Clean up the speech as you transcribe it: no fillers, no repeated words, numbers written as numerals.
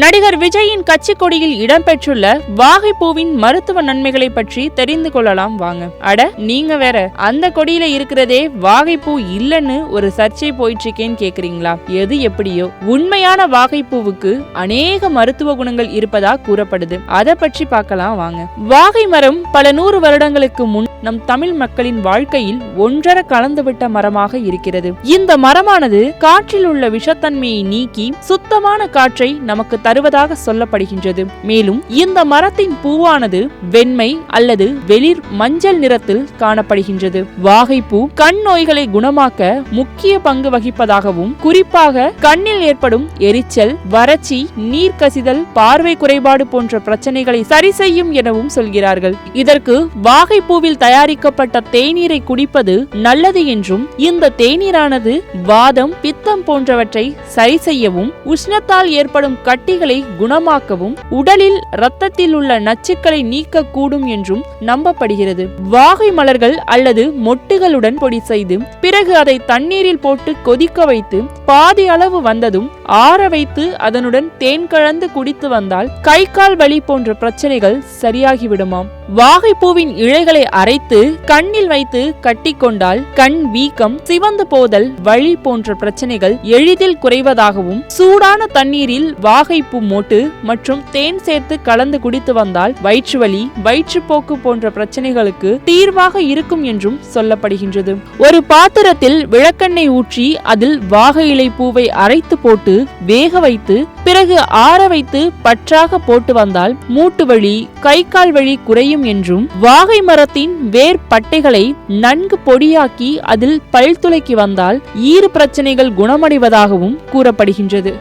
நடிகர் விஜயின் கட்சி கொடியில் இடம்பெற்றுள்ள வாகைப்பூவின் மருத்துவ நன்மைகளை பற்றி தெரிந்து கொள்ளலாம் வாங்க. அட நீங்க வேற, அந்த கொடியில இருக்கிறதே வாகைப்பூ இல்லன்னு ஒரு சர்ச்சை போயிட்டு இருக்கேன்னு கேக்குறீங்களா? எது எப்படியோ உண்மையான வாகைப்பூவுக்கு அநேக மருத்துவ குணங்கள் இருப்பதா கூறப்படுது. அதை பற்றி பார்க்கலாம் வாங்க. வாகை மரம் பல 100 வருடங்களுக்கு முன் நம் தமிழ் மக்களின் வாழ்க்கையில் ஒன்றர கலந்துவிட்ட மரமாக இருக்கிறது. இந்த மரமானது காற்றில் உள்ள விஷத்தன்மையை நீக்கி சுத்தமான காற்றை நமக்கு தருவதாக சொல்லப்படுகின்றது. மேலும் இந்த மரத்தின் பூவானது வெண்மை அல்லது வெளிர் மஞ்சள் நிறத்தில் காணப்படுகின்றது. வாகைப்பூ கண் நோய்களை குணமாக்க முக்கிய பங்கு வகிப்பதாகவும், குறிப்பாக கண்ணில் ஏற்படும் எரிச்சல், வறட்சி, நீர் கசிதல், பார்வை குறைபாடு போன்ற பிரச்சனைகளை சரி செய்யும் எனவும் சொல்கிறார்கள். இதற்கு வாகைப்பூவில் தயாரிக்கப்பட்ட தேநீரை குடிப்பது நல்லது என்றும், இந்த தேநீரானது வாதம், பித்தம் போன்றவற்றை சரி செய்யவும், உஷ்ணத்தால் ஏற்படும் கட்டிகளை குணமாக்கவும், உடலில் இரத்தத்தில் உள்ள நச்சுக்களை நீக்கக்கூடும் என்றும் நம்பப்படுகிறது. வாகை மலர்கள் அல்லது மொட்டுகளுடன் பொடி செய்து பிறகு அதை தண்ணீரில் போட்டு கொதிக்க வைத்து பாதி அளவு வந்ததும் ஆற வைத்து அதனுடன் தேன் கலந்து குடித்து வந்தால் கை கால் வலி போன்ற பிரச்சனைகள் சரியாகிவிடுமாம். வாகைப்பூவின் இழைகளை அரைத்து கண்ணில் வைத்து கட்டிக்கொண்டால் கண் வீக்கம், சிவந்து போதல், வலி போன்ற பிரச்சனைகள் எளிதில் குறைவதாகவும், சூடான தண்ணீரில் வாகைப்பூ மொட்டு மற்றும் தேன் சேர்த்து கலந்து குடித்து வந்தால் வயிற்றுவலி, வயிற்றுப்போக்கு போன்ற பிரச்சனைகளுக்கு தீர்வாக இருக்கும் என்றும் சொல்லப்படுகின்றது. ஒரு பாத்திரத்தில் விளக்கெண்ணெய் ஊற்றி அதில் வாகை இலை பூவை அரைத்து போட்டு வேக வைத்து பிறகு ஆற வைத்து பற்றாக போட்டு வந்தால் மூட்டு வலி, கை கால் வலி குறையும் என்றும், வாகை மரத்தின் வேர் பட்டைகளை நன்கு பொடியாக்கி அதில் பல் துளைக்கி வந்தால் ஈறு பிரச்சனைகள் குணமடைவதாகவும் கூறப்படுகின்றது.